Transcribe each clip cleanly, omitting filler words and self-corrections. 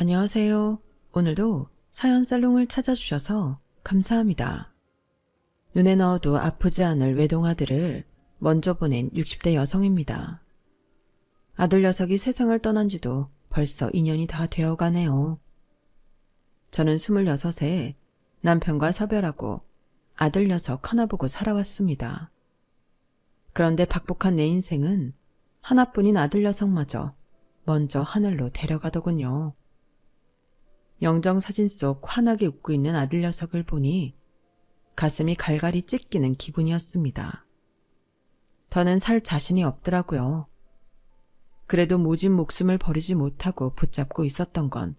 안녕하세요. 오늘도 사연 살롱을 찾아주셔서 감사합니다. 눈에 넣어도 아프지 않을 외동아들을 먼저 보낸 60대 여성입니다. 아들 녀석이 세상을 떠난 지도 벌써 2년이 다 되어가네요. 저는 26에 남편과 사별하고 아들 녀석 하나 보고 살아왔습니다. 그런데 박복한 내 인생은 하나뿐인 아들 녀석마저 먼저 하늘로 데려가더군요. 영정사진 속 환하게 웃고 있는 아들 녀석을 보니 가슴이 갈갈이 찢기는 기분이었습니다. 더는 살 자신이 없더라고요. 그래도 모진 목숨을 버리지 못하고 붙잡고 있었던 건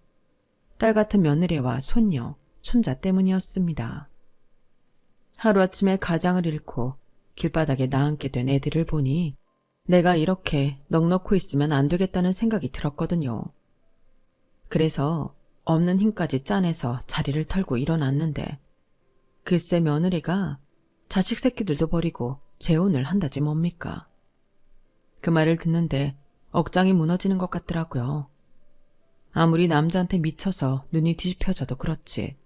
딸 같은 며느리와 손녀, 손자 때문이었습니다. 하루아침에 가장을 잃고 길바닥에 나앉게 된 애들을 보니 내가 이렇게 넋놓고 있으면 안 되겠다는 생각이 들었거든요. 그래서 없는 힘까지 짜내서 자리를 털고 일어났는데 글쎄 며느리가 자식 새끼들도 버리고 재혼을 한다지 뭡니까. 그 말을 듣는데 억장이 무너지는 것 같더라고요. 아무리 남자한테 미쳐서 눈이 뒤집혀져도 그렇지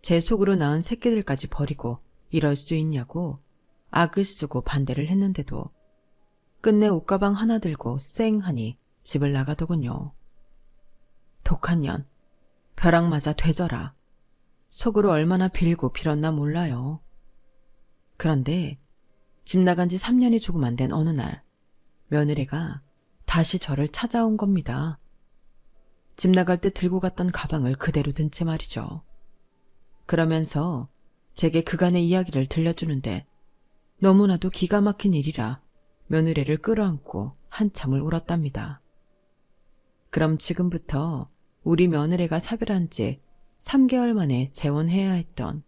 제 속으로 낳은 새끼들까지 버리고 이럴 수 있냐고 악을 쓰고 반대를 했는데도 끝내 옷가방 하나 들고 쌩하니 집을 나가더군요. 독한 년, 벼락 맞아 되져라. 속으로 얼마나 빌고 빌었나 몰라요. 그런데 집 나간 지 3년이 조금 안 된 어느 날 며느리가 다시 저를 찾아온 겁니다. 집 나갈 때 들고 갔던 가방을 그대로 든 채 말이죠. 그러면서 제게 그간의 이야기를 들려주는데 너무나도 기가 막힌 일이라 며느리를 끌어안고 한참을 울었답니다. 그럼 지금부터 우리 며느리가 사별한 지 3개월 만에 재혼해야 했던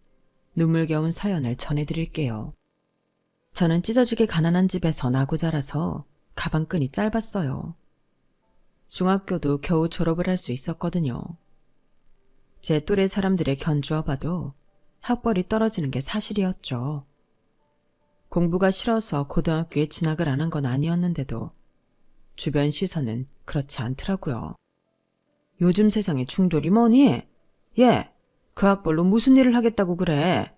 눈물겨운 사연을 전해드릴게요. 저는 찢어지게 가난한 집에서 나고 자라서 가방끈이 짧았어요. 중학교도 겨우 졸업을 할 수 있었거든요. 제 또래 사람들의 견주어 봐도 학벌이 떨어지는 게 사실이었죠. 공부가 싫어서 고등학교에 진학을 안 한 건 아니었는데도 주변 시선은 그렇지 않더라고요. 요즘 세상에 중졸이 뭐니? 얘, 그 학벌로 무슨 일을 하겠다고 그래?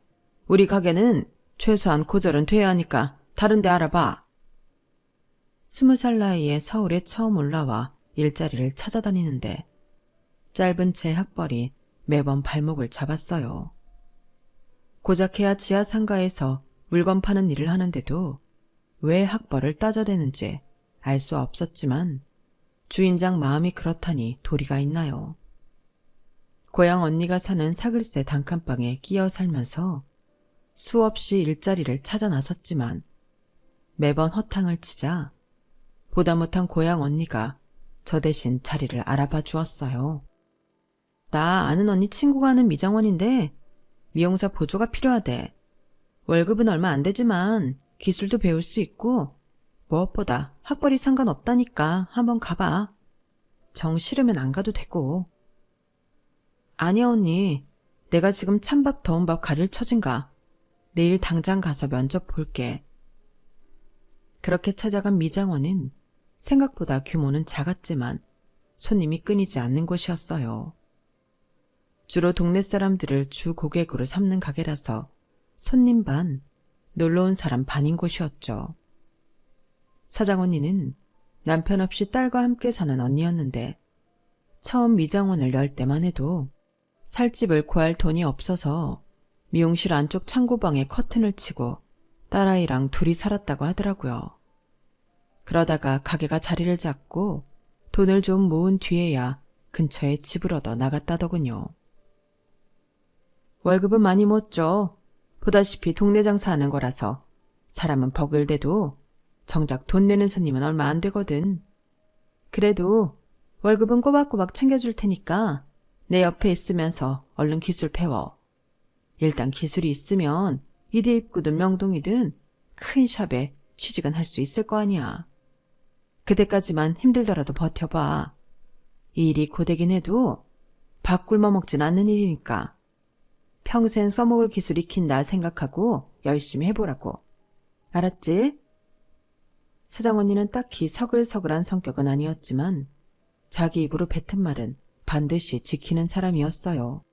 우리 가게는 최소한 고졸은 돼야 하니까 다른 데 알아봐. 20살 나이에 서울에 처음 올라와 일자리를 찾아다니는데 짧은 제 학벌이 매번 발목을 잡았어요. 고작해야 지하 상가에서 물건 파는 일을 하는데도 왜 학벌을 따져대는지 알 수 없었지만 주인장 마음이 그렇다니 도리가 있나요. 고향 언니가 사는 사글세 단칸방에 끼어 살면서 수없이 일자리를 찾아 나섰지만 매번 허탕을 치자 보다 못한 고향 언니가 저 대신 자리를 알아봐 주었어요. 나 아는 언니 친구가 하는 미장원인데 미용사 보조가 필요하대. 월급은 얼마 안 되지만 기술도 배울 수 있고 무엇보다 학벌이 상관없다니까 한번 가봐. 정 싫으면 안 가도 되고. 아니야 언니. 내가 지금 찬밥 더운 밥 가릴 처진가. 내일 당장 가서 면접 볼게. 그렇게 찾아간 미장원은 생각보다 규모는 작았지만 손님이 끊이지 않는 곳이었어요. 주로 동네 사람들을 주 고객으로 삼는 가게라서 손님 반, 놀러온 사람 반인 곳이었죠. 사장 언니는 남편 없이 딸과 함께 사는 언니였는데 처음 미장원을 열 때만 해도 살 집을 구할 돈이 없어서 미용실 안쪽 창고방에 커튼을 치고 딸아이랑 둘이 살았다고 하더라고요. 그러다가 가게가 자리를 잡고 돈을 좀 모은 뒤에야 근처에 집을 얻어 나갔다더군요. 월급은 많이 못 줘. 보다시피 동네 장사하는 거라서 사람은 버글대도 정작 돈 내는 손님은 얼마 안 되거든. 그래도 월급은 꼬박꼬박 챙겨줄 테니까 내 옆에 있으면서 얼른 기술 배워. 일단 기술이 있으면 이대 입구든 명동이든 큰 샵에 취직은 할 수 있을 거 아니야. 그때까지만 힘들더라도 버텨봐. 이 일이 고되긴 해도 밥 굶어 먹진 않는 일이니까 평생 써먹을 기술 익힌다 생각하고 열심히 해보라고. 알았지? 사장 언니는 딱히 서글서글한 성격은 아니었지만 자기 입으로 뱉은 말은 반드시 지키는 사람이었어요.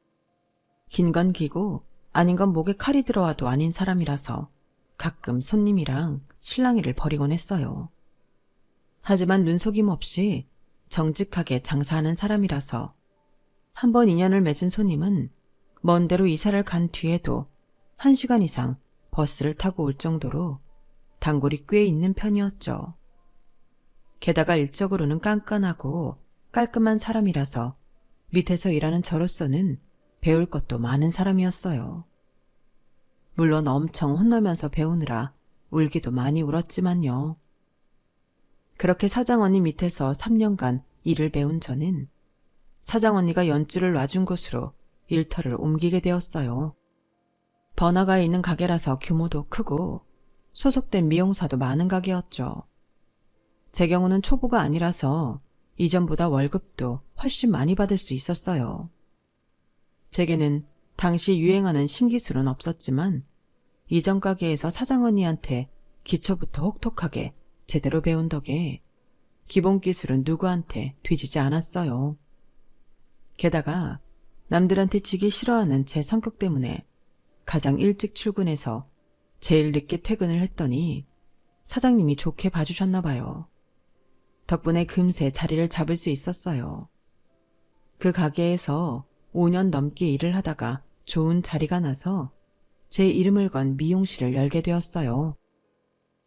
긴 건 기고 아닌 건 목에 칼이 들어와도 아닌 사람이라서 가끔 손님이랑 실랑이를 벌이곤 했어요. 하지만 눈속임 없이 정직하게 장사하는 사람이라서 한번 인연을 맺은 손님은 먼 데로 이사를 간 뒤에도 1시간 이상 버스를 타고 올 정도로 단골이 꽤 있는 편이었죠. 게다가 일적으로는 깐깐하고 깔끔한 사람이라서 밑에서 일하는 저로서는 배울 것도 많은 사람이었어요. 물론 엄청 혼나면서 배우느라 울기도 많이 울었지만요. 그렇게 사장 언니 밑에서 3년간 일을 배운 저는 사장 언니가 연줄을 놔준 곳으로 일터를 옮기게 되었어요. 번화가에 있는 가게라서 규모도 크고 소속된 미용사도 많은 가게였죠. 제 경우는 초보가 아니라서 이전보다 월급도 훨씬 많이 받을 수 있었어요. 제게는 당시 유행하는 신기술은 없었지만 이전 가게에서 사장 언니한테 기초부터 혹독하게 제대로 배운 덕에 기본 기술은 누구한테 뒤지지 않았어요. 게다가 남들한테 지기 싫어하는 제 성격 때문에 가장 일찍 출근해서 제일 늦게 퇴근을 했더니 사장님이 좋게 봐주셨나 봐요. 덕분에 금세 자리를 잡을 수 있었어요. 그 가게에서 5년 넘게 일을 하다가 좋은 자리가 나서 제 이름을 건 미용실을 열게 되었어요.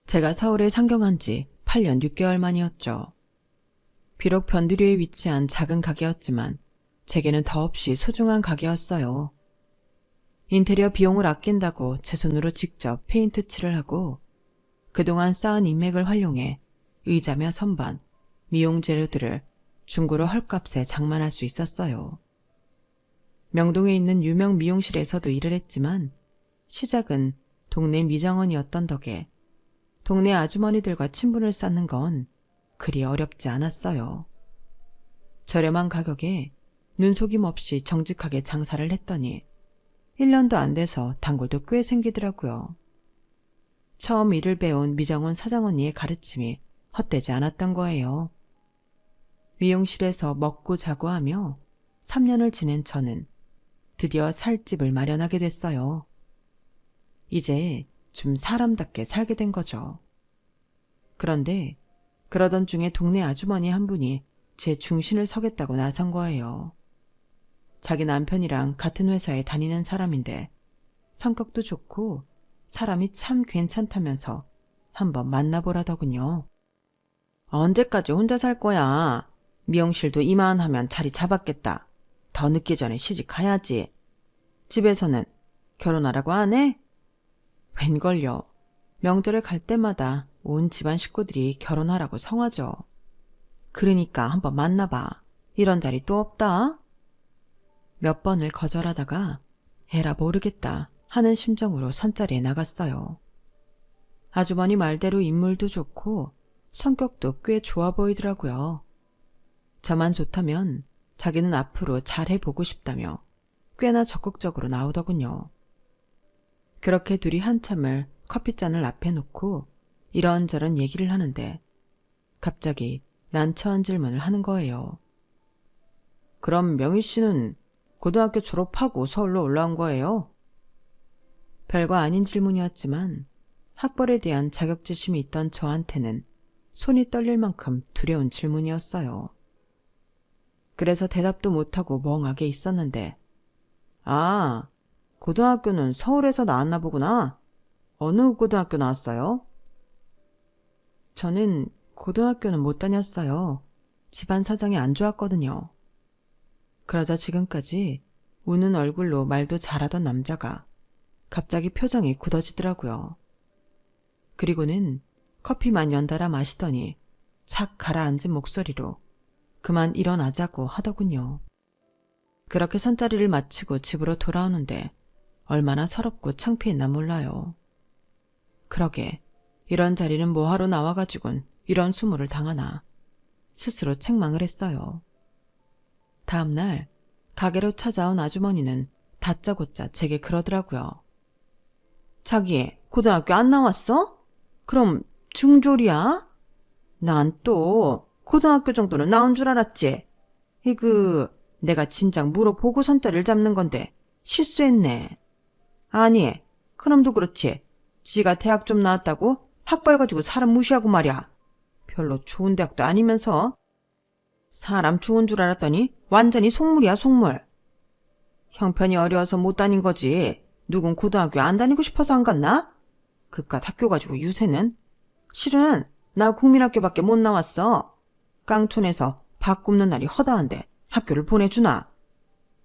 제가 서울에 상경한 지 8년 6개월 만이었죠. 비록 변두리에 위치한 작은 가게였지만 제게는 더없이 소중한 가게였어요. 인테리어 비용을 아낀다고 제 손으로 직접 페인트 칠을 하고 그동안 쌓은 인맥을 활용해 의자며 선반, 미용 재료들을 중고로 헐값에 장만할 수 있었어요. 명동에 있는 유명 미용실에서도 일을 했지만 시작은 동네 미장원이었던 덕에 동네 아주머니들과 친분을 쌓는 건 그리 어렵지 않았어요. 저렴한 가격에 눈속임 없이 정직하게 장사를 했더니 1년도 안 돼서 단골도 꽤 생기더라고요. 처음 일을 배운 미장원 사장 언니의 가르침이 헛되지 않았던 거예요. 미용실에서 먹고 자고 하며 3년을 지낸 저는 드디어 살 집을 마련하게 됐어요. 이제 좀 사람답게 살게 된 거죠. 그런데 그러던 중에 동네 아주머니 한 분이 제 중심을 서겠다고 나선 거예요. 자기 남편이랑 같은 회사에 다니는 사람인데 성격도 좋고 사람이 참 괜찮다면서 한번 만나보라더군요. 언제까지 혼자 살 거야? 미용실도 이만하면 자리 잡았겠다. 더 늦기 전에 시집 가야지. 집에서는 결혼하라고 안 해? 웬걸요. 명절에 갈 때마다 온 집안 식구들이 결혼하라고 성하죠. 그러니까 한번 만나봐. 이런 자리 또 없다. 몇 번을 거절하다가 에라 모르겠다 하는 심정으로 선자리에 나갔어요. 아주머니 말대로 인물도 좋고 성격도 꽤 좋아 보이더라고요. 저만 좋다면 자기는 앞으로 잘해보고 싶다며 꽤나 적극적으로 나오더군요. 그렇게 둘이 한참을 커피잔을 앞에 놓고 이런저런 얘기를 하는데 갑자기 난처한 질문을 하는 거예요. 그럼 명희 씨는 고등학교 졸업하고 서울로 올라온 거예요? 별거 아닌 질문이었지만 학벌에 대한 자격지심이 있던 저한테는 손이 떨릴 만큼 두려운 질문이었어요. 그래서 대답도 못하고 멍하게 있었는데 아, 고등학교는 서울에서 나왔나 보구나. 어느 고등학교 나왔어요? 저는 고등학교는 못 다녔어요. 집안 사정이 안 좋았거든요. 그러자 지금까지 우는 얼굴로 말도 잘하던 남자가 갑자기 표정이 굳어지더라고요. 그리고는 커피만 연달아 마시더니 착 가라앉은 목소리로 그만 일어나자고 하더군요. 그렇게 선자리를 마치고 집으로 돌아오는데 얼마나 서럽고 창피했나 몰라요. 그러게 이런 자리는 뭐하러 나와가지곤 이런 수모를 당하나 스스로 책망을 했어요. 다음날 가게로 찾아온 아주머니는 다짜고짜 제게 그러더라고요. 자기 고등학교 안 나왔어? 그럼 중졸이야? 난 또 고등학교 정도는 나온 줄 알았지. 내가 진작 물어보고 선자를 잡는 건데 실수했네. 아니, 그놈도 그렇지. 지가 대학 좀 나왔다고 학벌 가지고 사람 무시하고 말이야. 별로 좋은 대학도 아니면서. 사람 좋은 줄 알았더니 완전히 속물이야, 속물. 형편이 어려워서 못 다닌 거지. 누군 고등학교 안 다니고 싶어서 안 갔나? 그깟 학교 가지고 유세는. 실은 나 국민학교밖에 못 나왔어. 깡촌에서 밥 굽는 날이 허다한데 학교를 보내주나?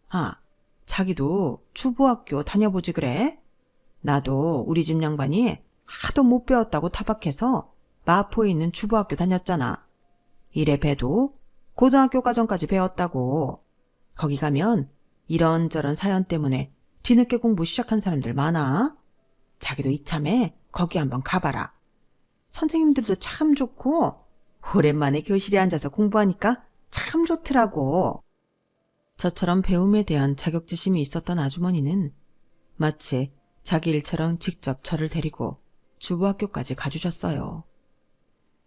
아, 자기도 주부학교 다녀보지 그래? 나도 우리 집 양반이 하도 못 배웠다고 타박해서 마포에 있는 주부학교 다녔잖아. 이래 봬도 고등학교 과정까지 배웠다고. 거기 가면 이런저런 사연 때문에 뒤늦게 공부 시작한 사람들 많아. 자기도 이참에 거기 한번 가봐라. 선생님들도 참 좋고 오랜만에 교실에 앉아서 공부하니까 참 좋더라고. 저처럼 배움에 대한 자격지심이 있었던 아주머니는 마치 자기 일처럼 직접 저를 데리고 주부학교까지 가주셨어요.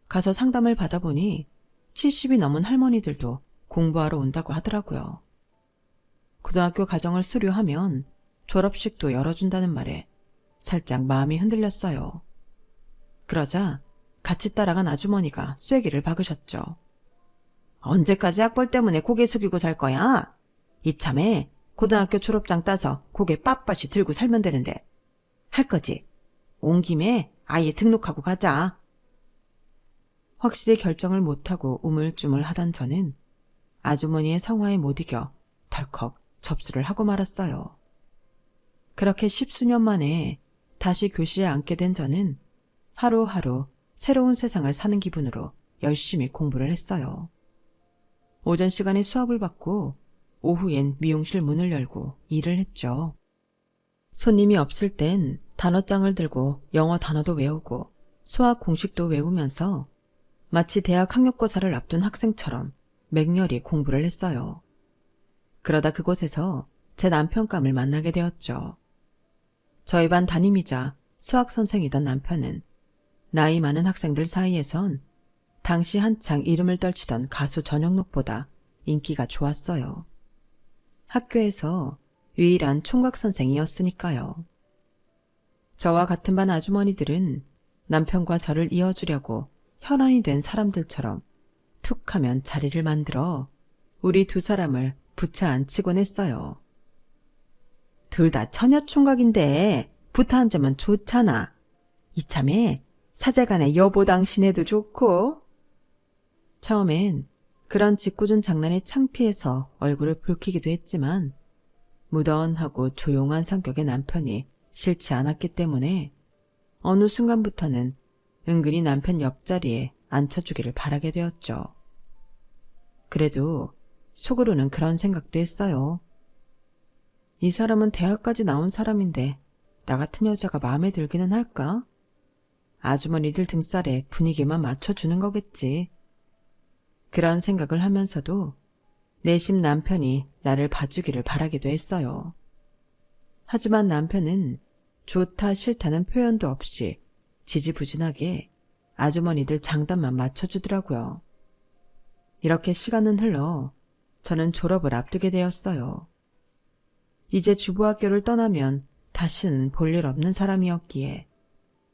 가서 상담을 받아보니 70이 넘은 할머니들도 공부하러 온다고 하더라고요. 고등학교 과정을 수료하면 졸업식도 열어준다는 말에 살짝 마음이 흔들렸어요. 그러자 같이 따라간 아주머니가 쐐기를 박으셨죠. 언제까지 학벌 때문에 고개 숙이고 살 거야? 이참에 고등학교 졸업장 따서 고개 빳빳이 들고 살면 되는데. 할 거지? 온 김에 아예 등록하고 가자. 확실히 결정을 못하고 우물쭈물 하던 저는 아주머니의 성화에 못 이겨 덜컥 접수를 하고 말았어요. 그렇게 10수년 만에 다시 교실에 앉게 된 저는 하루하루 새로운 세상을 사는 기분으로 열심히 공부를 했어요. 오전 시간에 수업을 받고 오후엔 미용실 문을 열고 일을 했죠. 손님이 없을 땐 단어장을 들고 영어 단어도 외우고 수학 공식도 외우면서 마치 대학 학력고사를 앞둔 학생처럼 맹렬히 공부를 했어요. 그러다 그곳에서 제 남편감을 만나게 되었죠. 저희 반 담임이자 수학 선생이던 남편은 나이 많은 학생들 사이에선 당시 한창 이름을 떨치던 가수 전영록보다 인기가 좋았어요. 학교에서 유일한 총각 선생이었으니까요. 저와 같은 반 아주머니들은 남편과 저를 이어주려고 혈안이 된 사람들처럼 툭 하면 자리를 만들어 우리 두 사람을 붙여 앉히곤 했어요. 둘 다 처녀총각인데 붙어 앉으면 좋잖아. 이참에 사제간의 여보 당신에도 좋고. 처음엔 그런 짓궂은 장난에 창피해서 얼굴을 붉히기도 했지만 무던하고 조용한 성격의 남편이 싫지 않았기 때문에 어느 순간부터는 은근히 남편 옆자리에 앉혀주기를 바라게 되었죠. 그래도 속으로는 그런 생각도 했어요. 이 사람은 대학까지 나온 사람인데 나 같은 여자가 마음에 들기는 할까? 아주머니들 등살에 분위기만 맞춰주는 거겠지. 그런 생각을 하면서도 내심 남편이 나를 봐주기를 바라기도 했어요. 하지만 남편은 좋다 싫다는 표현도 없이 지지부진하게 아주머니들 장단만 맞춰주더라고요. 이렇게 시간은 흘러 저는 졸업을 앞두게 되었어요. 이제 주부학교를 떠나면 다시는 볼 일 없는 사람이었기에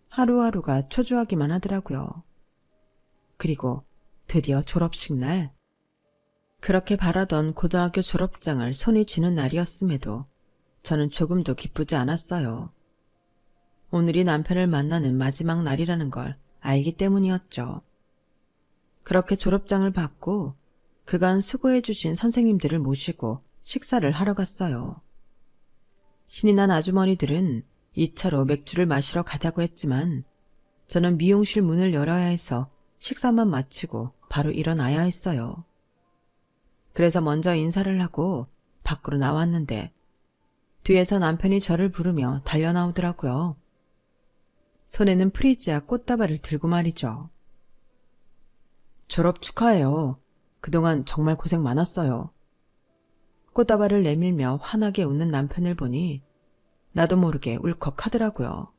하루하루가 초조하기만 하더라고요. 그리고 드디어 졸업식 날. 그렇게 바라던 고등학교 졸업장을 손이 쥐는 날이었음에도 저는 조금도 기쁘지 않았어요. 오늘이 남편을 만나는 마지막 날이라는 걸 알기 때문이었죠. 그렇게 졸업장을 받고 그간 수고해 주신 선생님들을 모시고 식사를 하러 갔어요. 신이 난 아주머니들은 2차로 맥주를 마시러 가자고 했지만 저는 미용실 문을 열어야 해서 식사만 마치고 바로 일어나야 했어요. 그래서 먼저 인사를 하고 밖으로 나왔는데 뒤에서 남편이 저를 부르며 달려나오더라고요. 손에는 프리지아 꽃다발을 들고 말이죠. 졸업 축하해요. 그동안 정말 고생 많았어요. 꽃다발을 내밀며 환하게 웃는 남편을 보니 나도 모르게 울컥하더라고요.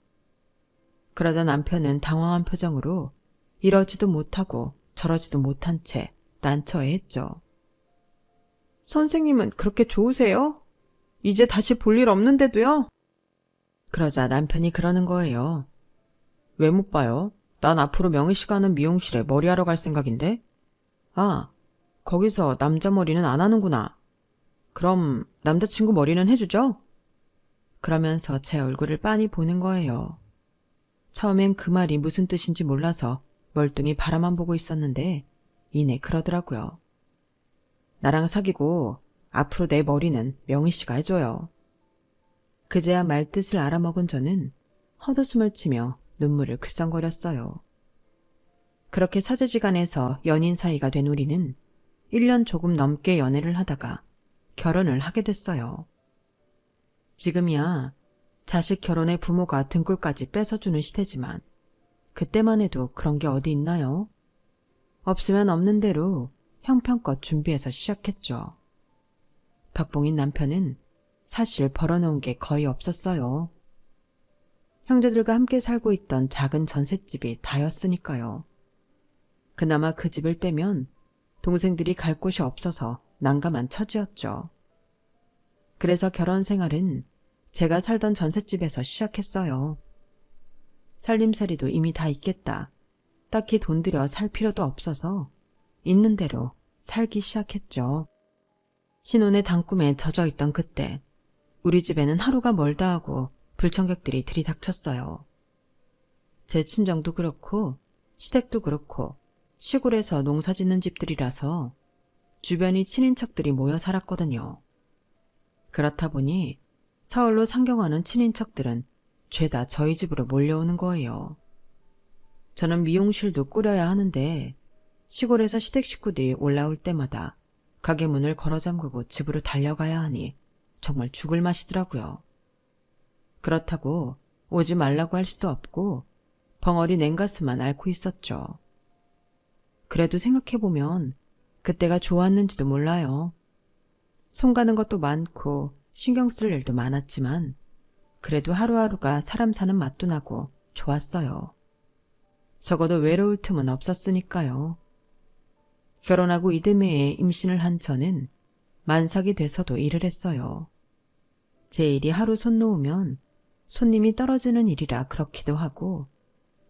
그러자 남편은 당황한 표정으로 이러지도 못하고 저러지도 못한 채 난처해했죠. 선생님은 그렇게 좋으세요? 이제 다시 볼 일 없는데도요? 그러자 남편이 그러는 거예요. 왜 못 봐요? 난 앞으로 명희 씨가 하는 미용실에 머리하러 갈 생각인데? 아, 거기서 남자 머리는 안 하는구나. 그럼 남자친구 머리는 해주죠? 그러면서 제 얼굴을 빤히 보는 거예요. 처음엔 그 말이 무슨 뜻인지 몰라서 멀뚱히 바라만 보고 있었는데 이내 그러더라고요. 나랑 사귀고 앞으로 내 머리는 명희 씨가 해줘요. 그제야 말뜻을 알아먹은 저는 헛웃음을 치며 눈물을 글썽거렸어요. 그렇게 사제지간에서 연인 사이가 된 우리는 1년 조금 넘게 연애를 하다가 결혼을 하게 됐어요. 지금이야 자식 결혼에 부모가 등골까지 뺏어주는 시대지만 그때만 해도 그런 게 어디 있나요? 없으면 없는 대로 형편껏 준비해서 시작했죠. 덕봉인 남편은 사실 벌어놓은 게 거의 없었어요. 형제들과 함께 살고 있던 작은 전셋집이 다였으니까요. 그나마 그 집을 빼면 동생들이 갈 곳이 없어서 난감한 처지였죠. 그래서 결혼 생활은 제가 살던 전셋집에서 시작했어요. 살림살이도 이미 다 있겠다. 딱히 돈 들여 살 필요도 없어서 있는 대로 살기 시작했죠. 신혼의 단꿈에 젖어있던 그때 우리 집에는 하루가 멀다 하고 불청객들이 들이닥쳤어요. 제 친정도 그렇고 시댁도 그렇고 시골에서 농사 짓는 집들이라서 주변이 친인척들이 모여 살았거든요. 그렇다 보니 서울로 상경하는 친인척들은 죄다 저희 집으로 몰려오는 거예요. 저는 미용실도 꾸려야 하는데 시골에서 시댁 식구들이 올라올 때마다 가게 문을 걸어 잠그고 집으로 달려가야 하니 정말 죽을 맛이더라고요. 그렇다고 오지 말라고 할 수도 없고 벙어리 냉가슴만 앓고 있었죠. 그래도 생각해보면 그때가 좋았는지도 몰라요. 손 가는 것도 많고 신경 쓸 일도 많았지만 그래도 하루하루가 사람 사는 맛도 나고 좋았어요. 적어도 외로울 틈은 없었으니까요. 결혼하고 이듬해에 임신을 한 저는 만삭이 돼서도 일을 했어요. 제 일이 하루 손 놓으면 손님이 떨어지는 일이라 그렇기도 하고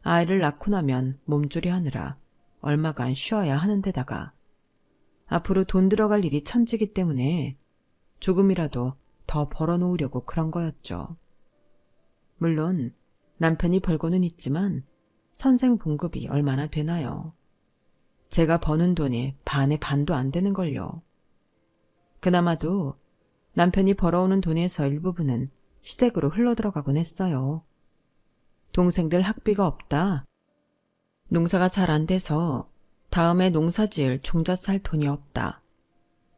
아이를 낳고 나면 몸조리 하느라 얼마간 쉬어야 하는 데다가 앞으로 돈 들어갈 일이 천지기 때문에 조금이라도 더 벌어놓으려고 그런 거였죠. 물론 남편이 벌고는 있지만 선생봉급이 얼마나 되나요? 제가 버는 돈이 반의 반도 안 되는걸요. 그나마도 남편이 벌어오는 돈에서 일부분은 시댁으로 흘러들어가곤 했어요. 동생들 학비가 없다. 농사가 잘 안 돼서 다음에 농사 지을 종자 살 돈이 없다.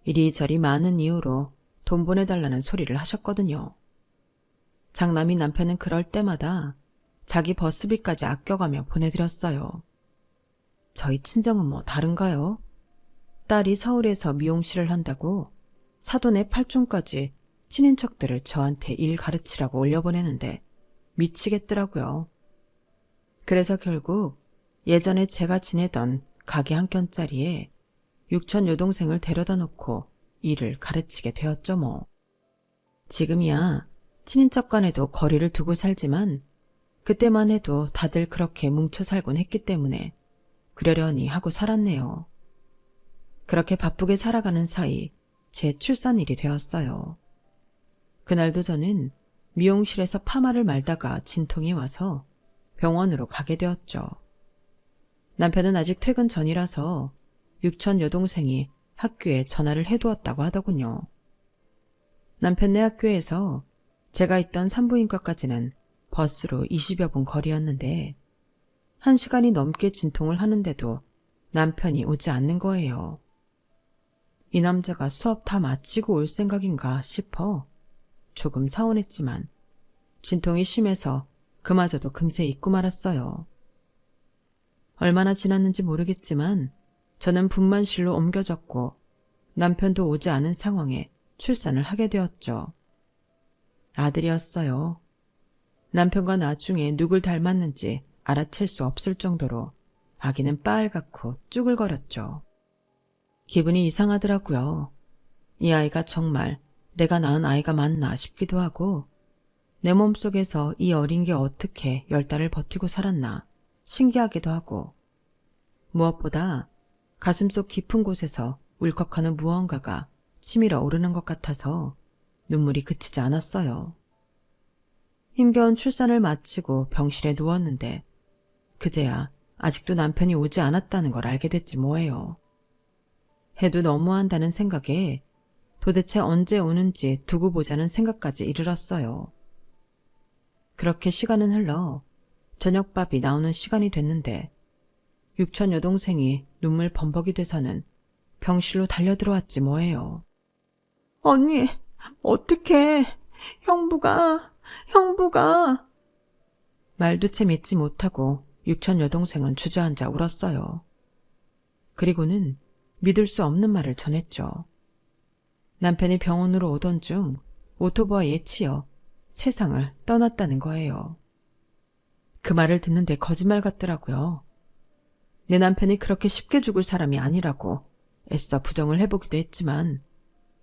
이리저리 많은 이유로 돈 보내달라는 소리를 하셨거든요. 장남이 남편은 그럴 때마다 자기 버스비까지 아껴가며 보내드렸어요. 저희 친정은 뭐 다른가요? 딸이 서울에서 미용실을 한다고 사돈의 팔촌까지 친인척들을 저한테 일 가르치라고 올려보내는데 미치겠더라고요. 그래서 결국 예전에 제가 지내던 가게 한 켠자리에 육촌 여동생을 데려다 놓고 일을 가르치게 되었죠 뭐. 지금이야 친인척 간에도 거리를 두고 살지만 그때만 해도 다들 그렇게 뭉쳐 살곤 했기 때문에 그러려니 하고 살았네요. 그렇게 바쁘게 살아가는 사이 제 출산일이 되었어요. 그날도 저는 미용실에서 파마를 말다가 진통이 와서 병원으로 가게 되었죠. 남편은 아직 퇴근 전이라서 육촌 여동생이 학교에 전화를 해두었다고 하더군요. 남편네 학교에서 제가 있던 산부인과까지는 버스로 20여 분 거리였는데 1시간이 넘게 진통을 하는데도 남편이 오지 않는 거예요. 이 남자가 수업 다 마치고 올 생각인가 싶어 조금 서운했지만 진통이 심해서 그마저도 금세 잊고 말았어요. 얼마나 지났는지 모르겠지만 저는 분만실로 옮겨졌고 남편도 오지 않은 상황에 출산을 하게 되었죠. 아들이었어요. 남편과 나중에 누굴 닮았는지 알아챌 수 없을 정도로 아기는 빨갛고 쭈글거렸죠. 기분이 이상하더라고요. 이 아이가 정말 내가 낳은 아이가 맞나 싶기도 하고 내 몸속에서 이 어린 게 어떻게 10달을 버티고 살았나 신기하기도 하고 무엇보다 가슴속 깊은 곳에서 울컥하는 무언가가 치밀어 오르는 것 같아서 눈물이 그치지 않았어요. 힘겨운 출산을 마치고 병실에 누웠는데 그제야 아직도 남편이 오지 않았다는 걸 알게 됐지 뭐예요. 해도 너무한다는 생각에 도대체 언제 오는지 두고 보자는 생각까지 이르렀어요. 그렇게 시간은 흘러 저녁밥이 나오는 시간이 됐는데 육촌 여동생이 눈물 범벅이 돼서는 병실로 달려들어왔지 뭐예요. 언니, 어떡해. 형부가. 말도 채 맺지 못하고 육촌 여동생은 주저앉아 울었어요. 그리고는 믿을 수 없는 말을 전했죠. 남편이 병원으로 오던 중 오토바이에 치여 세상을 떠났다는 거예요. 그 말을 듣는데 거짓말 같더라고요. 내 남편이 그렇게 쉽게 죽을 사람이 아니라고 애써 부정을 해보기도 했지만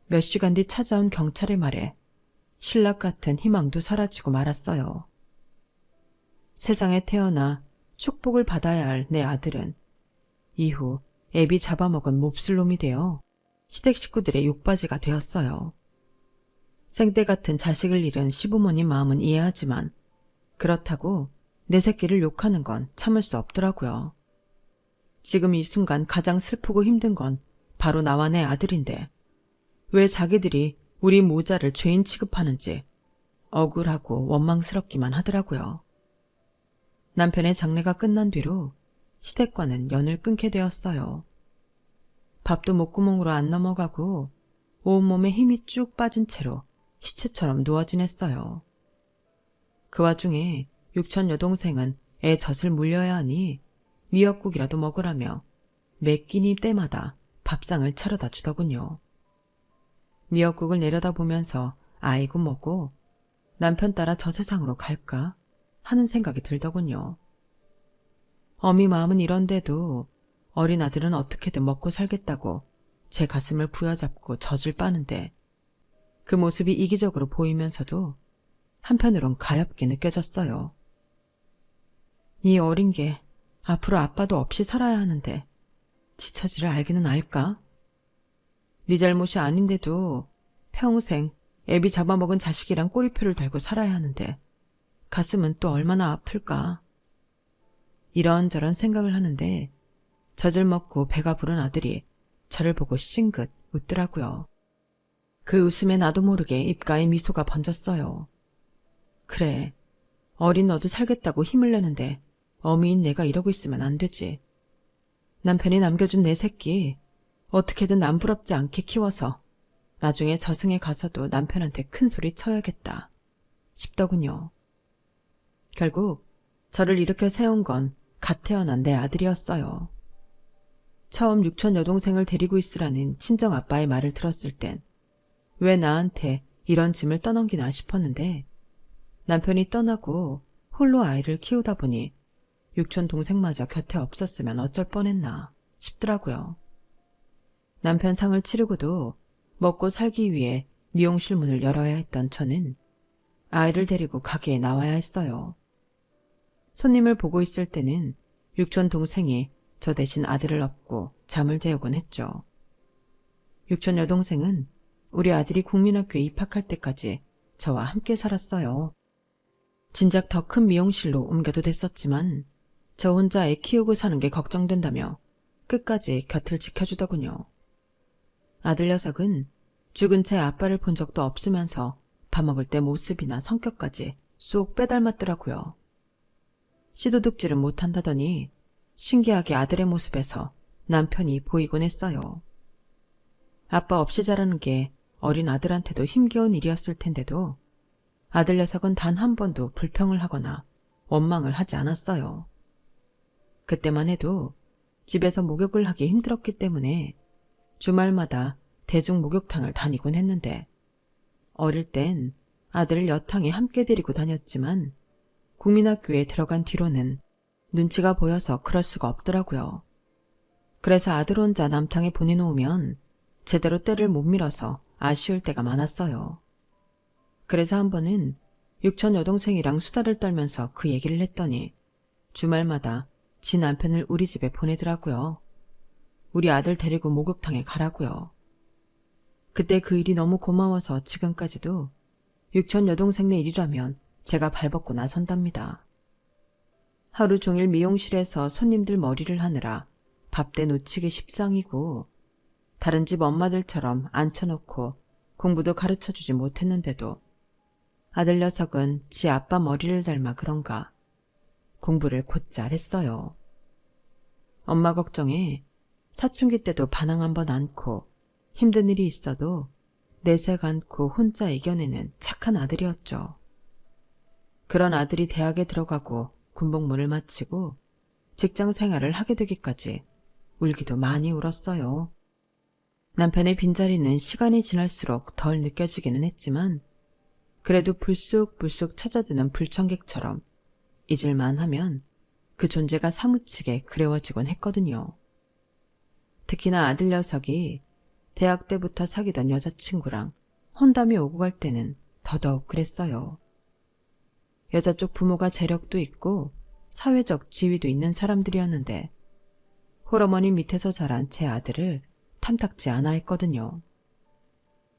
몇 시간 뒤 찾아온 경찰의 말에 신락 같은 희망도 사라지고 말았어요. 세상에 태어나 축복을 받아야 할 내 아들은 이후 애비 잡아먹은 몹쓸 놈이 되어 시댁 식구들의 욕바지가 되었어요. 생떼 같은 자식을 잃은 시부모님 마음은 이해하지만 그렇다고 내 새끼를 욕하는 건 참을 수 없더라고요. 지금 이 순간 가장 슬프고 힘든 건 바로 나와 내 아들인데 왜 자기들이 우리 모자를 죄인 취급하는지 억울하고 원망스럽기만 하더라고요. 남편의 장례가 끝난 뒤로 시댁과는 연을 끊게 되었어요. 밥도 목구멍으로 안 넘어가고 온몸에 힘이 쭉 빠진 채로 시체처럼 누워 지냈어요. 그 와중에 육촌 여동생은 애 젖을 물려야 하니 미역국이라도 먹으라며 매 끼니 때마다 밥상을 차려다 주더군요. 미역국을 내려다보면서 아이고 뭐고 남편 따라 저 세상으로 갈까 하는 생각이 들더군요. 어미 마음은 이런데도 어린 아들은 어떻게든 먹고 살겠다고 제 가슴을 부여잡고 젖을 빠는데 그 모습이 이기적으로 보이면서도 한편으론 가엾게 느껴졌어요. 이 어린 게 앞으로 아빠도 없이 살아야 하는데 지처지를 알기는 알까? 네 잘못이 아닌데도 평생 애비 잡아먹은 자식이랑 꼬리표를 달고 살아야 하는데 가슴은 또 얼마나 아플까? 이런저런 생각을 하는데 젖을 먹고 배가 부른 아들이 저를 보고 싱긋 웃더라고요. 그 웃음에 나도 모르게 입가에 미소가 번졌어요. 그래, 어린 너도 살겠다고 힘을 내는데 어미인 내가 이러고 있으면 안 되지. 남편이 남겨준 내 새끼 어떻게든 남부럽지 않게 키워서 나중에 저승에 가서도 남편한테 큰 소리 쳐야겠다 싶더군요. 결국 저를 일으켜 세운 건 갓 태어난 내 아들이었어요. 처음 육촌 여동생을 데리고 있으라는 친정 아빠의 말을 들었을 땐 왜 나한테 이런 짐을 떠넘기나 싶었는데 남편이 떠나고 홀로 아이를 키우다 보니 육촌 동생마저 곁에 없었으면 어쩔 뻔했나 싶더라고요. 남편 상을 치르고도 먹고 살기 위해 미용실 문을 열어야 했던 저는 아이를 데리고 가게에 나와야 했어요. 손님을 보고 있을 때는 육촌 동생이 저 대신 아들을 업고 잠을 재우곤 했죠. 육촌 여동생은 우리 아들이 국민학교에 입학할 때까지 저와 함께 살았어요. 진작 더 큰 미용실로 옮겨도 됐었지만 저 혼자 애 키우고 사는 게 걱정된다며 끝까지 곁을 지켜주더군요. 아들 녀석은 죽은 채 아빠를 본 적도 없으면서 밥 먹을 때 모습이나 성격까지 쏙 빼닮았더라고요. 시도둑질은 못한다더니 신기하게 아들의 모습에서 남편이 보이곤 했어요. 아빠 없이 자라는 게 어린 아들한테도 힘겨운 일이었을 텐데도 아들 녀석은 단 한 번도 불평을 하거나 원망을 하지 않았어요. 그때만 해도 집에서 목욕을 하기 힘들었기 때문에 주말마다 대중 목욕탕을 다니곤 했는데 어릴 땐 아들을 여탕에 함께 데리고 다녔지만 국민학교에 들어간 뒤로는 눈치가 보여서 그럴 수가 없더라고요. 그래서 아들 혼자 남탕에 보내놓으면 제대로 때를 못 밀어서 아쉬울 때가 많았어요. 그래서 한 번은 육촌 여동생이랑 수다를 떨면서 그 얘기를 했더니 주말마다 지 남편을 우리 집에 보내더라고요. 우리 아들 데리고 목욕탕에 가라고요. 그때 그 일이 너무 고마워서 지금까지도 육촌 여동생네 일이라면 제가 발벗고 나선답니다. 하루 종일 미용실에서 손님들 머리를 하느라 밥대 놓치기 십상이고 다른 집 엄마들처럼 앉혀놓고 공부도 가르쳐주지 못했는데도 아들 녀석은 지 아빠 머리를 닮아 그런가 공부를 곧잘 했어요. 엄마 걱정에 사춘기 때도 반항 한번 않고 힘든 일이 있어도 내색 않고 혼자 이겨내는 착한 아들이었죠. 그런 아들이 대학에 들어가고 군복무를 마치고 직장 생활을 하게 되기까지 울기도 많이 울었어요. 남편의 빈자리는 시간이 지날수록 덜 느껴지기는 했지만 그래도 불쑥불쑥 찾아드는 불청객처럼 잊을만 하면 그 존재가 사무치게 그리워지곤 했거든요. 특히나 아들 녀석이 대학 때부터 사귀던 여자친구랑 혼담이 오고 갈 때는 더더욱 그랬어요. 여자 쪽 부모가 재력도 있고 사회적 지위도 있는 사람들이었는데 홀어머니 밑에서 자란 제 아들을 탐탁지 않아 했거든요.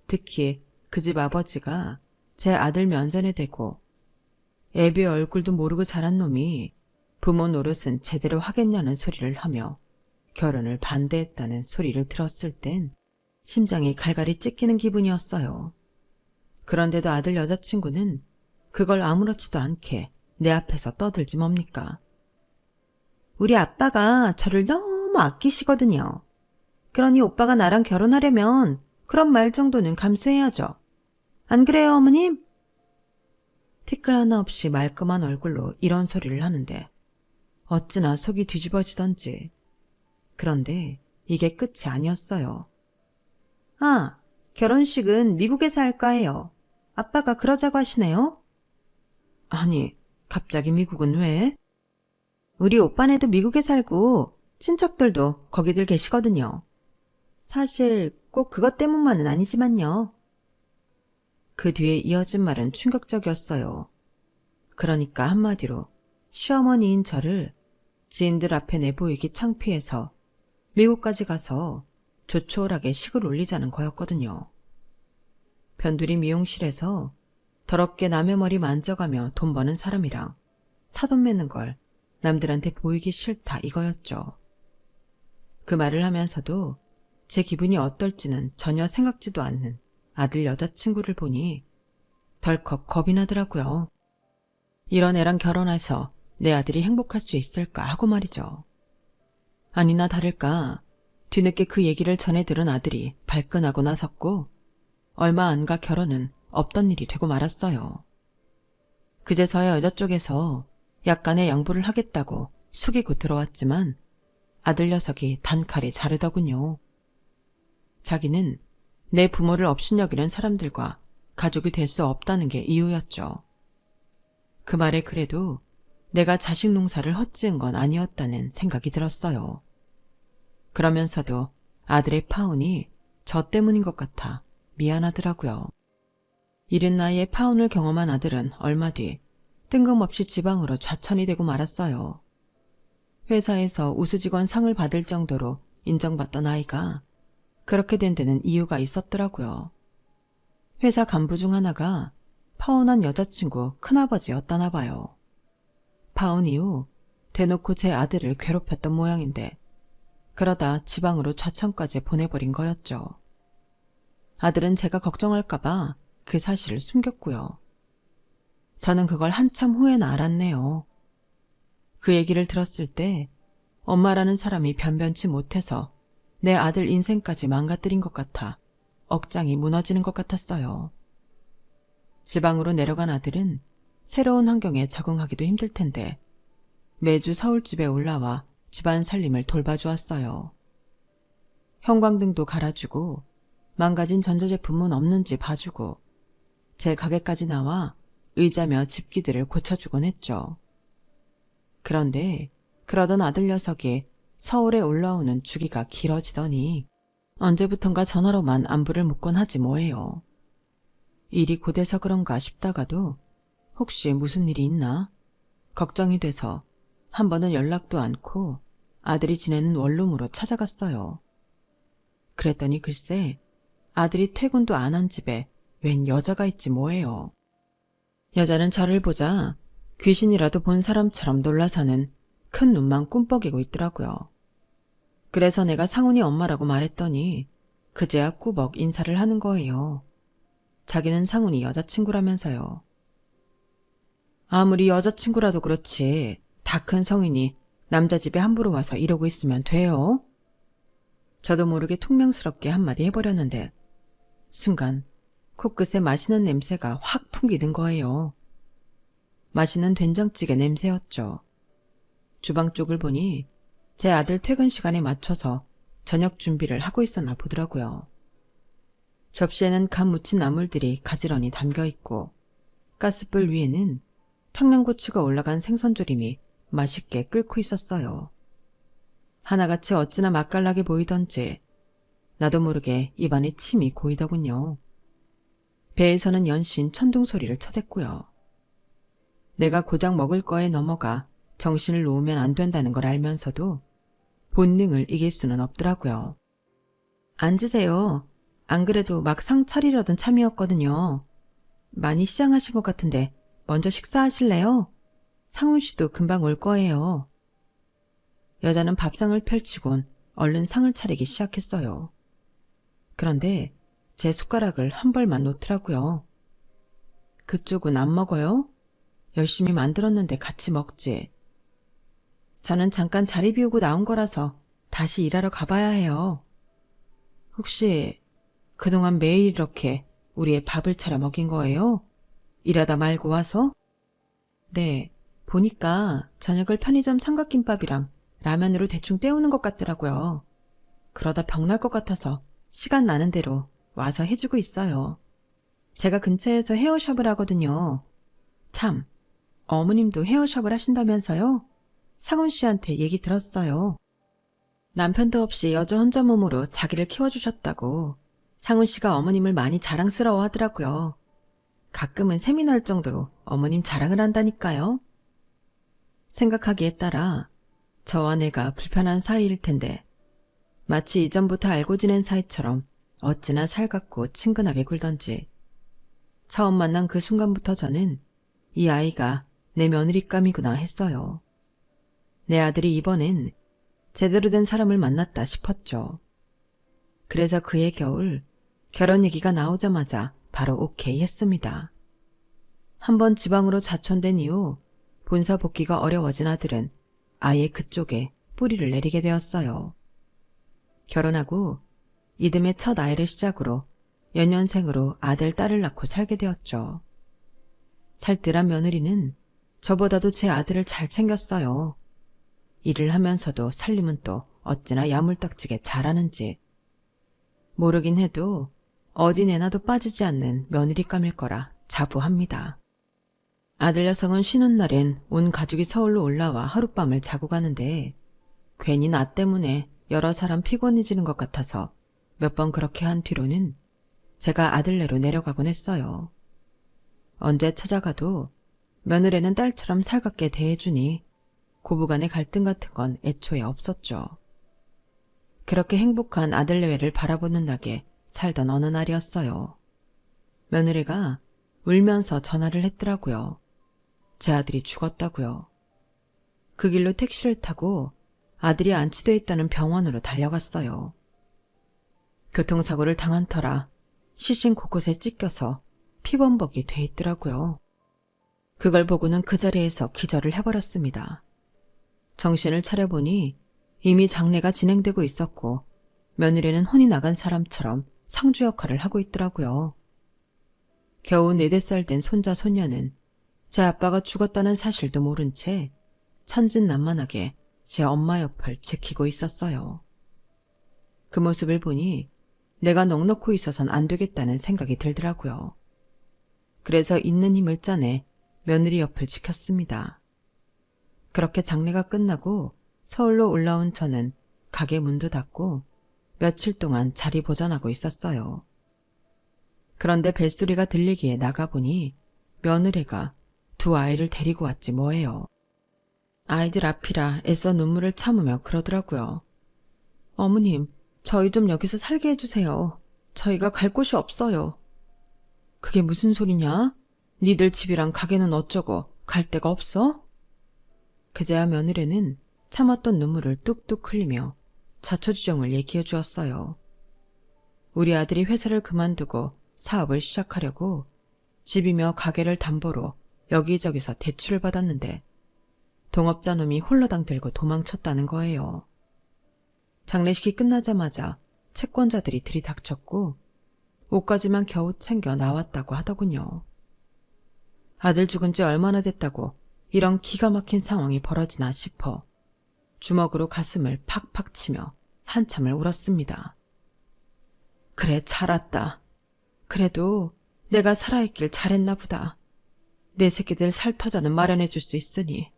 특히 그 집 아버지가 제 아들 면전에 대고 애비 얼굴도 모르고 자란 놈이 부모 노릇은 제대로 하겠냐는 소리를 하며 결혼을 반대했다는 소리를 들었을 땐 심장이 갈갈이 찢기는 기분이었어요. 그런데도 아들 여자친구는 그걸 아무렇지도 않게 내 앞에서 떠들지 뭡니까? 우리 아빠가 저를 너무 아끼시거든요. 그러니 오빠가 나랑 결혼하려면 그런 말 정도는 감수해야죠. 안 그래요, 어머님? 티끌 하나 없이 말끔한 얼굴로 이런 소리를 하는데 어찌나 속이 뒤집어지던지. 그런데 이게 끝이 아니었어요. 아, 결혼식은 미국에서 할까 해요. 아빠가 그러자고 하시네요. 아니, 갑자기 미국은 왜? 우리 오빠네도 미국에 살고 친척들도 거기들 계시거든요. 사실 꼭 그것 때문만은 아니지만요. 그 뒤에 이어진 말은 충격적이었어요. 그러니까 한마디로 시어머니인 저를 지인들 앞에 내보이기 창피해서 미국까지 가서 조촐하게 식을 올리자는 거였거든요. 변두리 미용실에서 더럽게 남의 머리 만져가며 돈 버는 사람이랑 사돈 맺는 걸 남들한테 보이기 싫다 이거였죠. 그 말을 하면서도 제 기분이 어떨지는 전혀 생각지도 않는 아들 여자친구를 보니 덜컥 겁이 나더라고요. 이런 애랑 결혼해서 내 아들이 행복할 수 있을까 하고 말이죠. 아니나 다를까 뒤늦게 그 얘기를 전해 들은 아들이 발끈하고 나섰고 얼마 안 가 결혼은 없던 일이 되고 말았어요. 그제서야 여자 쪽에서 약간의 양보를 하겠다고 숙이고 들어왔지만 아들 녀석이 단칼에 자르더군요. 자기는 내 부모를 업신여기는 사람들과 가족이 될 수 없다는 게 이유였죠. 그 말에 그래도 내가 자식 농사를 헛지은 건 아니었다는 생각이 들었어요. 그러면서도 아들의 파혼이 저 때문인 것 같아 미안하더라고요. 이른 나이에 파혼을 경험한 아들은 얼마 뒤 뜬금없이 지방으로 좌천이 되고 말았어요. 회사에서 우수직원 상을 받을 정도로 인정받던 아이가 그렇게 된 데는 이유가 있었더라고요. 회사 간부 중 하나가 파혼한 여자친구 큰아버지였다나 봐요. 파혼 이후 대놓고 제 아들을 괴롭혔던 모양인데 그러다 지방으로 좌천까지 보내버린 거였죠. 아들은 제가 걱정할까봐 그 사실을 숨겼고요. 저는 그걸 한참 후에나 알았네요. 그 얘기를 들었을 때 엄마라는 사람이 변변치 못해서 내 아들 인생까지 망가뜨린 것 같아 억장이 무너지는 것 같았어요. 지방으로 내려간 아들은 새로운 환경에 적응하기도 힘들 텐데 매주 서울집에 올라와 집안 살림을 돌봐주었어요. 형광등도 갈아주고 망가진 전자제품은 없는지 봐주고 제 가게까지 나와 의자며 집기들을 고쳐주곤 했죠. 그런데 그러던 아들 녀석이 서울에 올라오는 주기가 길어지더니 언제부턴가 전화로만 안부를 묻곤 하지 뭐예요. 일이 고돼서 그런가 싶다가도 혹시 무슨 일이 있나 걱정이 돼서 한 번은 연락도 않고 아들이 지내는 원룸으로 찾아갔어요. 그랬더니 글쎄 아들이 퇴근도 안 한 집에 웬 여자가 있지 뭐예요. 여자는 저를 보자 귀신이라도 본 사람처럼 놀라서는 큰 눈만 꿈뻑이고 있더라고요. 그래서 내가 상훈이 엄마라고 말했더니 그제야 꾸벅 인사를 하는 거예요. 자기는 상훈이 여자친구라면서요. 아무리 여자친구라도 그렇지 다 큰 성인이 남자 집에 함부로 와서 이러고 있으면 돼요? 저도 모르게 퉁명스럽게 한마디 해버렸는데 순간 코끝에 맛있는 냄새가 확 풍기는 거예요. 맛있는 된장찌개 냄새였죠. 주방 쪽을 보니 제 아들 퇴근 시간에 맞춰서 저녁 준비를 하고 있었나 보더라고요. 접시에는 간 무친 나물들이 가지런히 담겨있고 가스불 위에는 청양고추가 올라간 생선조림이 맛있게 끓고 있었어요. 하나같이 어찌나 맛깔나게 보이던지 나도 모르게 입안에 침이 고이더군요. 배에서는 연신 천둥소리를 쳐댔고요. 내가 고작 먹을 거에 넘어가 정신을 놓으면 안 된다는 걸 알면서도 본능을 이길 수는 없더라고요. 앉으세요. 안 그래도 막 상 차리려던 참이었거든요. 많이 시장하신 것 같은데 먼저 식사하실래요? 상훈 씨도 금방 올 거예요. 여자는 밥상을 펼치곤 얼른 상을 차리기 시작했어요. 그런데 제 숟가락을 한 벌만 놓더라고요. 그쪽은 안 먹어요? 열심히 만들었는데 같이 먹지. 저는 잠깐 자리 비우고 나온 거라서 다시 일하러 가봐야 해요. 혹시 그동안 매일 이렇게 우리의 밥을 차려 먹인 거예요? 일하다 말고 와서? 네, 보니까 저녁을 편의점 삼각김밥이랑 라면으로 대충 때우는 것 같더라고요. 그러다 병날 것 같아서 시간 나는 대로 와서 해주고 있어요. 제가 근처에서 헤어샵을 하거든요. 참, 어머님도 헤어샵을 하신다면서요? 상훈 씨한테 얘기 들었어요. 남편도 없이 여자 혼자 몸으로 자기를 키워주셨다고 상훈 씨가 어머님을 많이 자랑스러워 하더라고요. 가끔은 셈이 날 정도로 어머님 자랑을 한다니까요. 생각하기에 따라 저와 내가 불편한 사이일 텐데 마치 이전부터 알고 지낸 사이처럼 어찌나 살갑고 친근하게 굴던지 처음 만난 그 순간부터 저는 이 아이가 내 며느리감이구나 했어요. 내 아들이 이번엔 제대로 된 사람을 만났다 싶었죠. 그래서 그해 겨울 결혼 얘기가 나오자마자 바로 오케이 했습니다. 한번 지방으로 자천된 이후 본사 복귀가 어려워진 아들은 아예 그쪽에 뿌리를 내리게 되었어요. 결혼하고 이듬해 첫 아이를 시작으로 연년생으로 아들, 딸을 낳고 살게 되었죠. 살뜰한 며느리는 저보다도 제 아들을 잘 챙겼어요. 일을 하면서도 살림은 또 어찌나 야물딱지게 잘하는지. 모르긴 해도 어디 내놔도 빠지지 않는 며느리감일 거라 자부합니다. 아들 녀석은 쉬는 날엔 온 가족이 서울로 올라와 하룻밤을 자고 가는데 괜히 나 때문에 여러 사람 피곤해지는 것 같아서 몇 번 그렇게 한 뒤로는 제가 아들네로 내려가곤 했어요. 언제 찾아가도 며느리는 딸처럼 살갑게 대해주니 고부간의 갈등 같은 건 애초에 없었죠. 그렇게 행복한 아들내외를 바라보는 낙에 살던 어느 날이었어요. 며느리가 울면서 전화를 했더라고요. 제 아들이 죽었다고요. 그 길로 택시를 타고 아들이 안치돼 있다는 병원으로 달려갔어요. 교통사고를 당한 터라 시신 곳곳에 찢겨서 피범벅이 돼 있더라고요. 그걸 보고는 그 자리에서 기절을 해버렸습니다. 정신을 차려보니 이미 장례가 진행되고 있었고 며느리는 혼이 나간 사람처럼 상주 역할을 하고 있더라고요. 겨우 4-5살 된 손자 손녀는 제 아빠가 죽었다는 사실도 모른 채 천진난만하게 제 엄마 옆을 지키고 있었어요. 그 모습을 보니 내가 넋놓고 있어선 안 되겠다는 생각이 들더라고요. 그래서 있는 힘을 짜내 며느리 옆을 지켰습니다. 그렇게 장례가 끝나고 서울로 올라온 저는 가게 문도 닫고 며칠 동안 자리 보전하고 있었어요. 그런데 벨소리가 들리기에 나가보니 며느리가 두 아이를 데리고 왔지 뭐예요. 아이들 앞이라 애써 눈물을 참으며 그러더라고요. 어머님, 저희 좀 여기서 살게 해주세요. 저희가 갈 곳이 없어요. 그게 무슨 소리냐? 니들 집이랑 가게는 어쩌고 갈 데가 없어? 그제야 며느리는 참았던 눈물을 뚝뚝 흘리며 자초지종을 얘기해 주었어요. 우리 아들이 회사를 그만두고 사업을 시작하려고 집이며 가게를 담보로 여기저기서 대출을 받았는데 동업자 놈이 홀라당 들고 도망쳤다는 거예요. 장례식이 끝나자마자 채권자들이 들이닥쳤고 옷까지만 겨우 챙겨 나왔다고 하더군요. 아들 죽은 지 얼마나 됐다고 이런 기가 막힌 상황이 벌어지나 싶어 주먹으로 가슴을 팍팍 치며 한참을 울었습니다. 그래, 잘 왔다. 그래도 내가 살아있길 잘했나 보다. 내 새끼들 살터전은 마련해 줄 수 있으니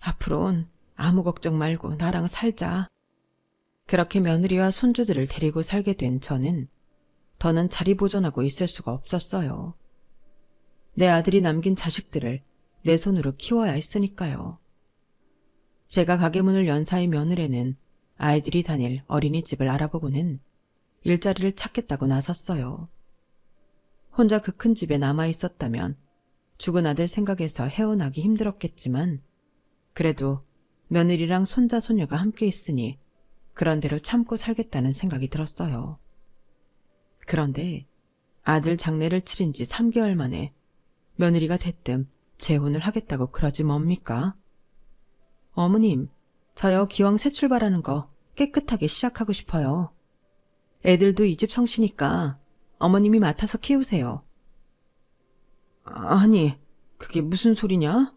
앞으론 아무 걱정 말고 나랑 살자. 그렇게 며느리와 손주들을 데리고 살게 된 저는 더는 자리 보존하고 있을 수가 없었어요. 내 아들이 남긴 자식들을 내 손으로 키워야 했으니까요. 제가 가게 문을 연 사이 며느리는 아이들이 다닐 어린이집을 알아보고는 일자리를 찾겠다고 나섰어요. 혼자 그 큰 집에 남아있었다면 죽은 아들 생각해서 헤어나기 힘들었겠지만 그래도 며느리랑 손자 손녀가 함께 있으니 그런 대로 참고 살겠다는 생각이 들었어요. 그런데 아들 장례를 치른 지 3개월 만에 며느리가 대뜸 재혼을 하겠다고 그러지 뭡니까? 어머님, 저요 기왕 새 출발하는 거 깨끗하게 시작하고 싶어요. 애들도 이 집 성씨니까 어머님이 맡아서 키우세요. 아니, 그게 무슨 소리냐?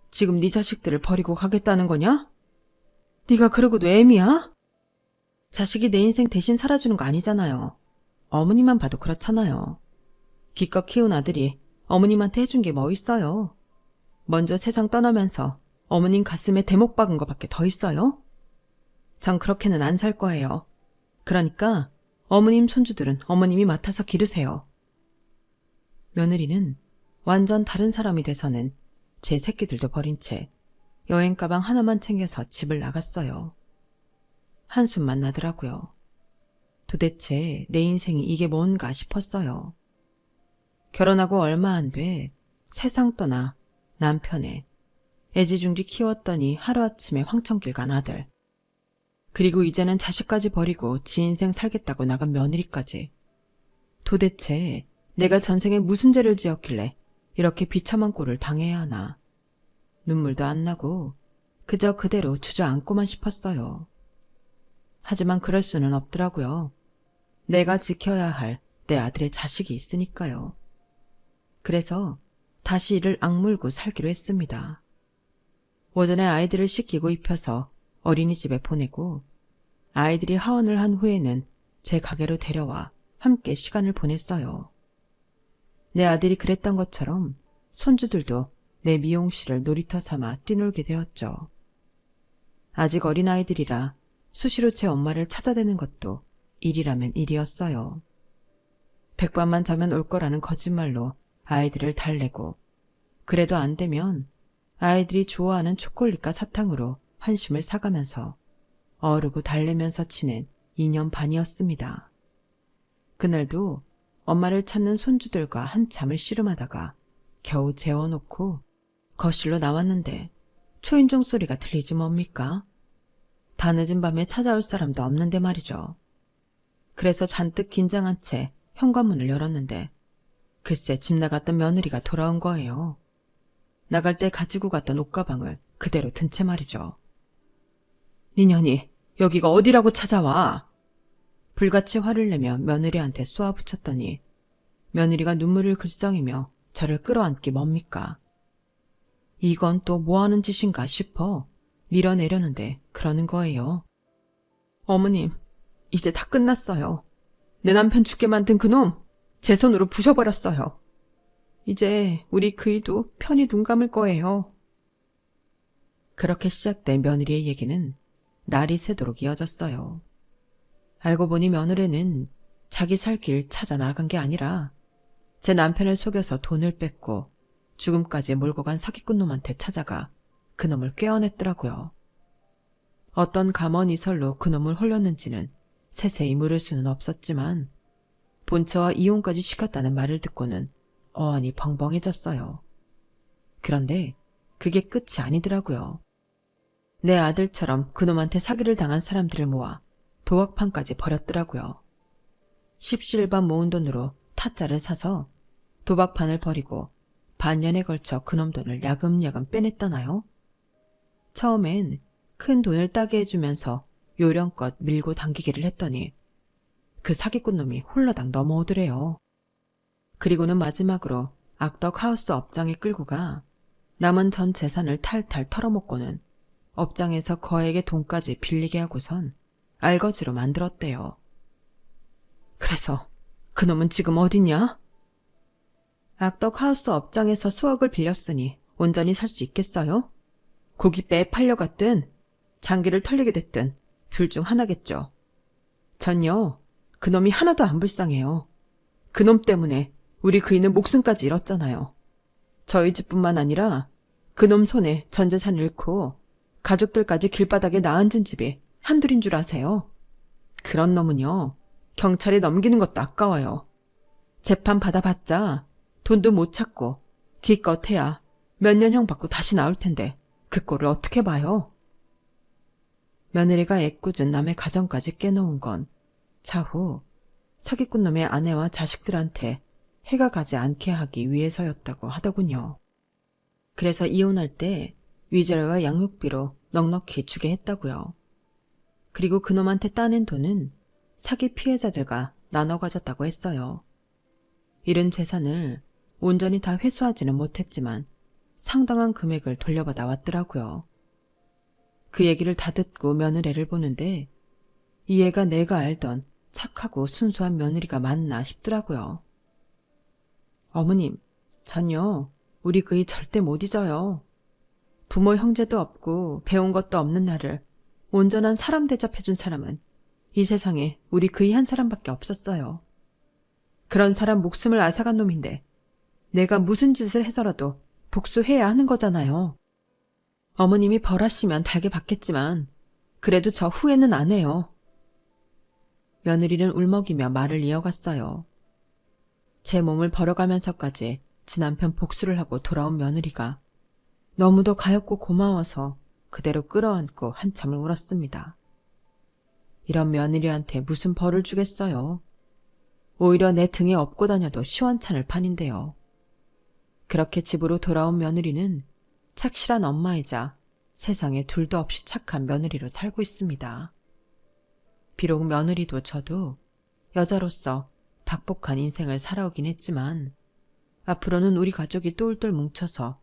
지금 네 자식들을 버리고 가겠다는 거냐? 네가 그러고도 애미야? 자식이 내 인생 대신 살아주는 거 아니잖아요. 어머니만 봐도 그렇잖아요. 기껏 키운 아들이 어머님한테 해준 게 뭐 있어요? 먼저 세상 떠나면서 어머님 가슴에 대목 박은 거밖에 더 있어요? 전 그렇게는 안 살 거예요. 그러니까 어머님 손주들은 어머님이 맡아서 기르세요. 며느리는 완전 다른 사람이 돼서는 제 새끼들도 버린 채 여행 가방 하나만 챙겨서 집을 나갔어요. 한숨만 나더라고요. 도대체 내 인생이 이게 뭔가 싶었어요. 결혼하고 얼마 안 돼 세상 떠나 남편에 애지중지 키웠더니 하루아침에 황천길 간 아들. 그리고 이제는 자식까지 버리고 지 인생 살겠다고 나간 며느리까지. 도대체 내가 전생에 무슨 죄를 지었길래 이렇게 비참한 꼴을 당해야 하나. 눈물도 안 나고 그저 그대로 주저앉고만 싶었어요. 하지만 그럴 수는 없더라고요. 내가 지켜야 할 내 아들의 자식이 있으니까요. 그래서 다시 이를 악물고 살기로 했습니다. 오전에 아이들을 씻기고 입혀서 어린이집에 보내고 아이들이 하원을 한 후에는 제 가게로 데려와 함께 시간을 보냈어요. 내 아들이 그랬던 것처럼 손주들도 내 미용실을 놀이터 삼아 뛰놀게 되었죠. 아직 어린아이들이라 수시로 제 엄마를 찾아대는 것도 일이라면 일이었어요. 백반만 자면 올 거라는 거짓말로 아이들을 달래고 그래도 안 되면 아이들이 좋아하는 초콜릿과 사탕으로 환심을 사가면서 어르고 달래면서 지낸 2년 반이었습니다. 그날도 엄마를 찾는 손주들과 한참을 씨름하다가 겨우 재워놓고 거실로 나왔는데 초인종 소리가 들리지 뭡니까? 다 늦은 밤에 찾아올 사람도 없는데 말이죠. 그래서 잔뜩 긴장한 채 현관문을 열었는데 글쎄 집 나갔던 며느리가 돌아온 거예요. 나갈 때 가지고 갔던 옷가방을 그대로 든 채 말이죠. 니년이 여기가 어디라고 찾아와? 불같이 화를 내며 며느리한테 쏘아붙였더니 며느리가 눈물을 글썽이며 저를 끌어안기 뭡니까? 이건 또 뭐하는 짓인가 싶어 밀어내려는데 그러는 거예요. 어머님, 이제 다 끝났어요. 내 남편 죽게 만든 그놈 제 손으로 부셔버렸어요. 이제 우리 그이도 편히 눈 감을 거예요. 그렇게 시작된 며느리의 얘기는 날이 새도록 이어졌어요. 알고 보니 며느리는 자기 살 길 찾아 나간 게 아니라 제 남편을 속여서 돈을 뺏고 죽음까지 몰고 간 사기꾼 놈한테 찾아가 그놈을 꿰어냈더라고요. 어떤 감언이설로 그놈을 홀렸는지는 세세히 물을 수는 없었지만 본처와 이혼까지 시켰다는 말을 듣고는 어안이 벙벙해졌어요. 그런데 그게 끝이 아니더라고요. 내 아들처럼 그놈한테 사기를 당한 사람들을 모아 도박판까지 벌였더라고요. 십시일반 모은 돈으로 타짜를 사서 도박판을 벌이고 반년에 걸쳐 그놈 돈을 야금야금 빼냈다나요? 처음엔 큰 돈을 따게 해주면서 요령껏 밀고 당기기를 했더니 그 사기꾼 놈이 홀라당 넘어오더래요. 그리고는 마지막으로 악덕 하우스 업장에 끌고 가 남은 전 재산을 탈탈 털어먹고는 업장에서 거액의 돈까지 빌리게 하고선 알거지로 만들었대요. 그래서 그놈은 지금 어딨냐? 악덕 하우스 업장에서 수억을 빌렸으니 온전히 살 수 있겠어요? 고깃배에 팔려갔든 장기를 털리게 됐든 둘 중 하나겠죠. 전요, 그놈이 하나도 안 불쌍해요. 그놈 때문에 우리 그이는 목숨까지 잃었잖아요. 저희 집뿐만 아니라 그놈 손에 전 재산 잃고 가족들까지 길바닥에 나앉은 집이 한둘인 줄 아세요? 그런 놈은요, 경찰에 넘기는 것도 아까워요. 재판 받아봤자 돈도 못 찾고 기껏해야 몇 년형 받고 다시 나올 텐데 그 꼴을 어떻게 봐요? 며느리가 애꿎은 남의 가정까지 깨놓은 건 차후 사기꾼 놈의 아내와 자식들한테 해가 가지 않게 하기 위해서였다고 하더군요. 그래서 이혼할 때 위자료와 양육비로 넉넉히 주게 했다고요. 그리고 그놈한테 따낸 돈은 사기 피해자들과 나눠 가졌다고 했어요. 잃은 재산을 온전히 다 회수하지는 못했지만 상당한 금액을 돌려받아 왔더라고요. 그 얘기를 다 듣고 며느리를 보는데 이 애가 내가 알던 착하고 순수한 며느리가 맞나 싶더라고요. 어머님, 전요, 우리 그이 절대 못 잊어요. 부모 형제도 없고 배운 것도 없는 나를 온전한 사람 대접해준 사람은 이 세상에 우리 그이 한 사람밖에 없었어요. 그런 사람 목숨을 앗아간 놈인데 내가 무슨 짓을 해서라도 복수해야 하는 거잖아요. 어머님이 벌하시면 달게 받겠지만 그래도 저 후회는 안 해요. 며느리는 울먹이며 말을 이어갔어요. 제 몸을 벌어가면서까지 지 남편 복수를 하고 돌아온 며느리가 너무도 가엾고 고마워서 그대로 끌어안고 한참을 울었습니다. 이런 며느리한테 무슨 벌을 주겠어요. 오히려 내 등에 업고 다녀도 시원찮을 판인데요. 그렇게 집으로 돌아온 며느리는 착실한 엄마이자 세상에 둘도 없이 착한 며느리로 살고 있습니다. 비록 며느리도 저도 여자로서 박복한 인생을 살아오긴 했지만 앞으로는 우리 가족이 똘똘 뭉쳐서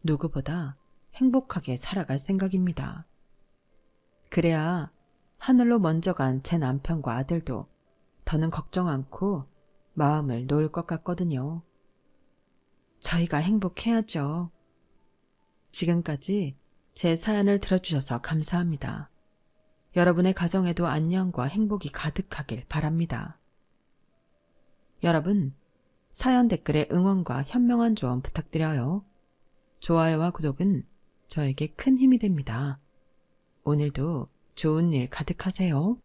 누구보다 행복하게 살아갈 생각입니다. 그래야 하늘로 먼저 간 제 남편과 아들도 더는 걱정 않고 마음을 놓을 것 같거든요. 저희가 행복해야죠. 지금까지 제 사연을 들어주셔서 감사합니다. 여러분의 가정에도 안녕과 행복이 가득하길 바랍니다. 여러분, 사연 댓글에 응원과 현명한 조언 부탁드려요. 좋아요와 구독은 저에게 큰 힘이 됩니다. 오늘도 좋은 일 가득하세요.